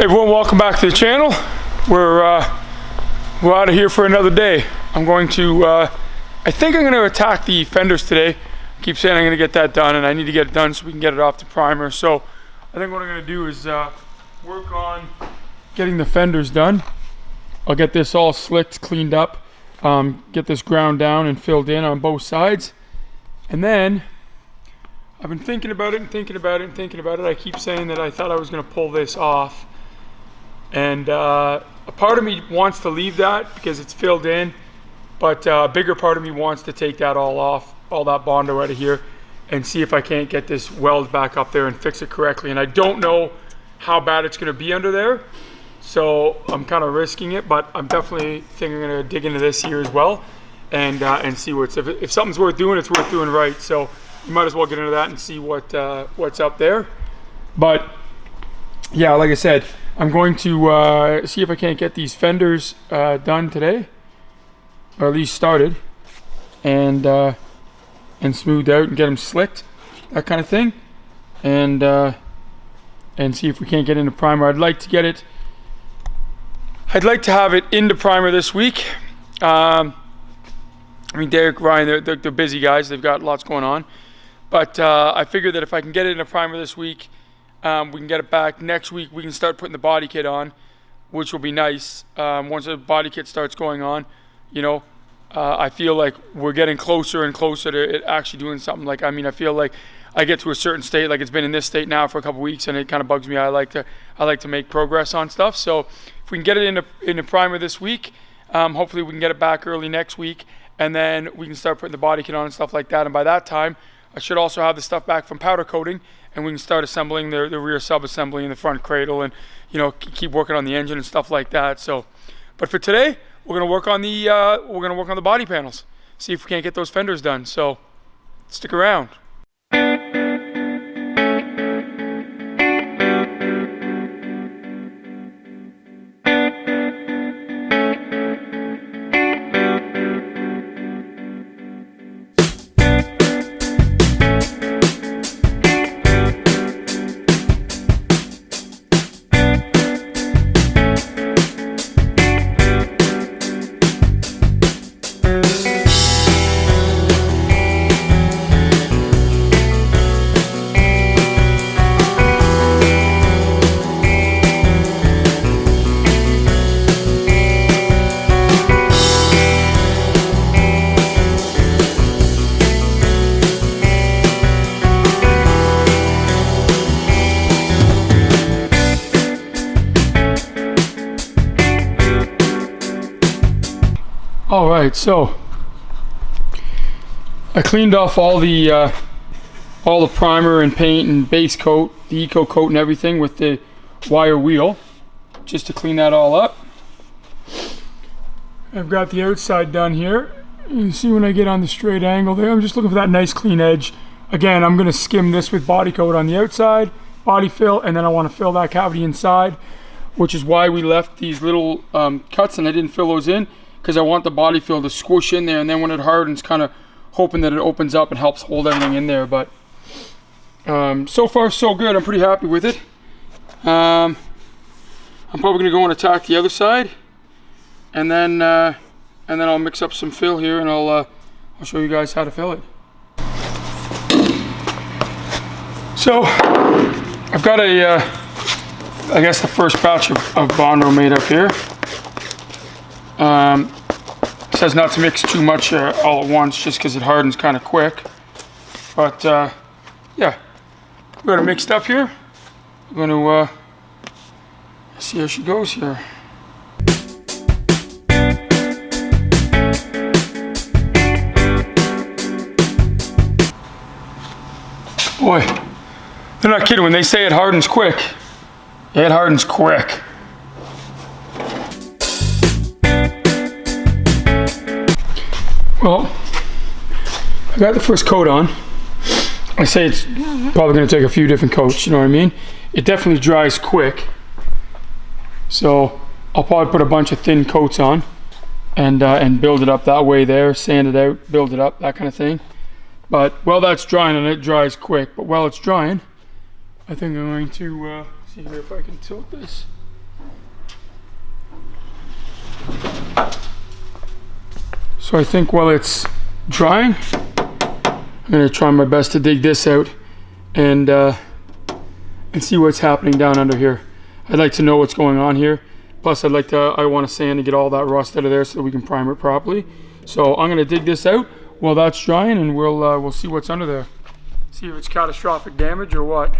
Hey everyone, welcome back to the channel. We're out of here for another day. I'm going to, I think I'm going to attack the fenders today. I keep saying I'm going to get that done, and I need to get it done so we can get it off the primer. So I think what I'm going to do is work on getting the fenders done. I'll get this all slicked, cleaned up, get this ground down and filled in on both sides. And then I've been thinking about it and thinking about it and thinking about it. I keep saying that I thought I was going to pull this off. And a part of me wants to leave that because it's filled in, but a bigger part of me wants to take that all off, all that Bondo out of here, and see if I can't get this weld back up there and fix it correctly. And I don't know how bad it's going to be under there, so I'm kind of risking it, but I'm definitely thinking I'm going to dig into this here as well and see what's, if something's worth doing, it's worth doing right. So you might as well get into that and see what's up there. But yeah, like I said, I'm going to see if I can't get these fenders done today, or at least started, and smoothed out and get them slicked, that kind of thing, and see if we can't get into primer. I'd like to have it into primer this week. I mean, Derek, Ryan, they're busy guys. They've got lots going on, but I figured that if I can get it into primer this week, we can get it back next week. We can start putting the body kit on, which will be nice. Once the body kit starts going on, you know, I feel like we're getting closer and closer to it actually doing something. Like, I mean, I feel like I get to a certain state, like it's been in this state now for a couple weeks, and it kind of bugs me. I like to make progress on stuff. So if we can get it into primer this week, hopefully we can get it back early next week, and then we can start putting the body kit on and stuff like that. And by that time, I should also have the stuff back from powder coating, and we can start assembling the rear sub-assembly and the front cradle, and, you know, keep working on the engine and stuff like that. So, but for today, we're gonna work on the body panels. See if we can't get those fenders done. So, stick around. All right, so I cleaned off all the primer and paint and base coat, the eco coat and everything with the wire wheel, just to clean that all up. I've got the outside done here. You can see when I get on the straight angle there, I'm just looking for that nice clean edge. Again, I'm going to skim this with body coat on the outside, body fill, and then I want to fill that cavity inside, which is why we left these little cuts and I didn't fill those in, because I want the body fill to squish in there, and then when it hardens, kind of hoping that it opens up and helps hold everything in there. But so far so good. I'm pretty happy with it. I'm probably going to go and attack the other side, and then I'll mix up some fill here, and I'll show you guys how to fill it. So I've got I guess the first batch of Bondo made up here. It says not to mix too much all at once, just because it hardens kind of quick. But yeah, we got it mixed up here. We're going to see how she goes here. Boy, they're not kidding when they say it hardens quick. It hardens quick. Well, I got the first coat on. I say it's probably going to take a few different coats, you know what I mean? It definitely dries quick. So I'll probably put a bunch of thin coats on and build it up that way there, sand it out, build it up, that kind of thing. But while that's drying, and it dries quick, but while it's drying, I think I'm going to see here if I can tilt this. So I think while it's drying, I'm gonna try my best to dig this out and see what's happening down under here. I'd like to know what's going on here. Plus I want to sand and get all that rust out of there so that we can prime it properly. So I'm gonna dig this out while that's drying, and we'll see what's under there. See if it's catastrophic damage or what.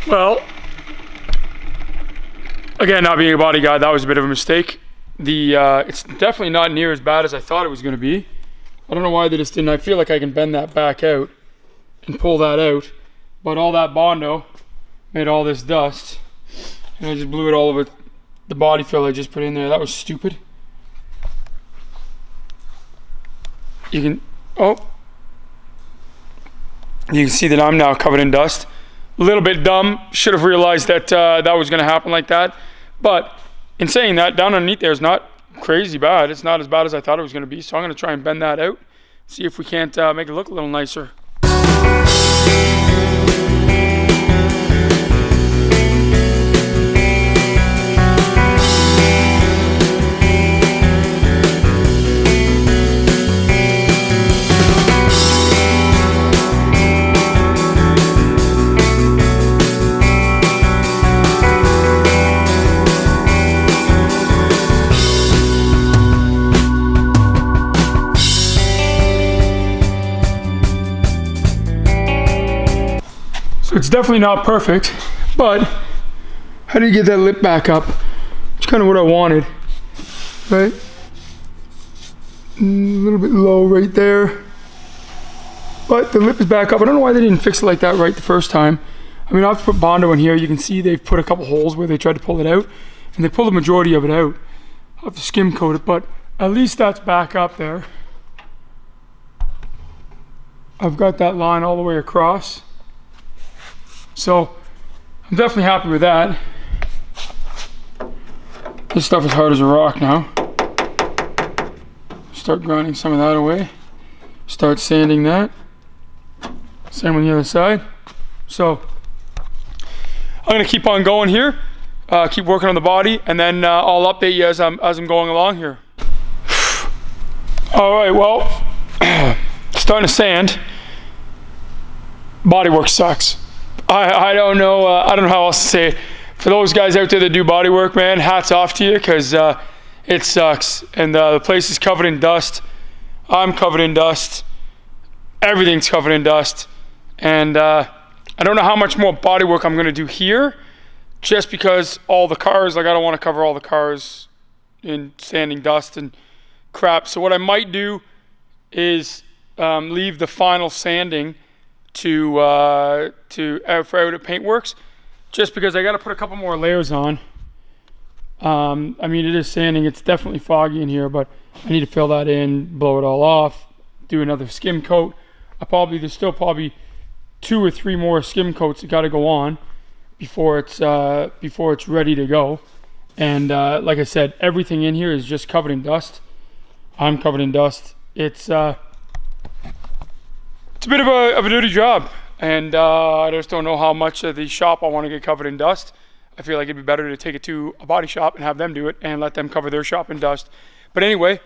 Well, again, not being a body guy, that was a bit of a mistake. It's definitely not near as bad as I thought it was going to be. I don't know why they just didn't. I feel like I can bend that back out and pull that out, but all that Bondo made all this dust, and I just blew it all over the body fill I just put in there. That was stupid. You can see that I'm now covered in dust. A little bit dumb. Should have realized that that was going to happen like that. But in saying that, down underneath there is not crazy bad. It's not as bad as I thought it was going to be. So I'm going to try and bend that out. See if we can't make it look a little nicer. It's definitely not perfect, but how do you get that lip back up? It's kind of what I wanted, right? A little bit low right there, but the lip is back up. I don't know why they didn't fix it like that right the first time. I mean, I've put Bondo in here. You can see they've put a couple holes where they tried to pull it out, and they pulled the majority of it out. I'll have to skim coat it, but at least that's back up there. I've got that line all the way across. So I'm definitely happy with that. This stuff is hard as a rock now. Start grinding some of that away. Start sanding that. Same on the other side. So I'm gonna keep on going here. Keep working on the body, and then I'll update you as I'm going along here. All right, well, starting to sand. Bodywork sucks. I don't know. I don't know how else to say it. For those guys out there that do body work, man, hats off to you, because it sucks. And the place is covered in dust. I'm covered in dust. Everything's covered in dust. And I don't know how much more body work I'm going to do here, just because all the cars, like I don't want to cover all the cars in sanding dust and crap. So what I might do is leave the final sanding for out at Paintworks, just because I got to put a couple more layers on. I mean, it is sanding. It's definitely foggy in here, but I need to fill that in, blow it all off, do another skim coat. There's still probably 2 or 3 more skim coats that got to go on before it's ready to go. And like I said, everything in here is just covered in dust. I'm covered in dust. It's a bit of a dirty job, and I just don't know how much of the shop I want to get covered in dust. I feel like it'd be better to take it to a body shop and have them do it and let them cover their shop in dust. But anyway,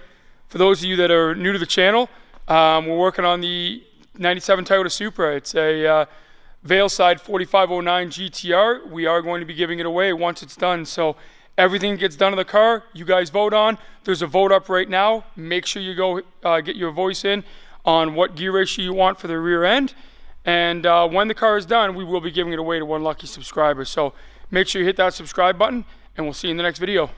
for those of you that are new to the channel, we're working on the 97 Toyota Supra. It's a Veilside 4509 GTR. We are going to be giving it away once it's done. So everything gets done in the car, you guys vote on. There's a vote up right now. Make sure you go get your voice in on what gear ratio you want for the rear end. And when the car is done, we will be giving it away to one lucky subscriber. So make sure you hit that subscribe button, and we'll see you in the next video.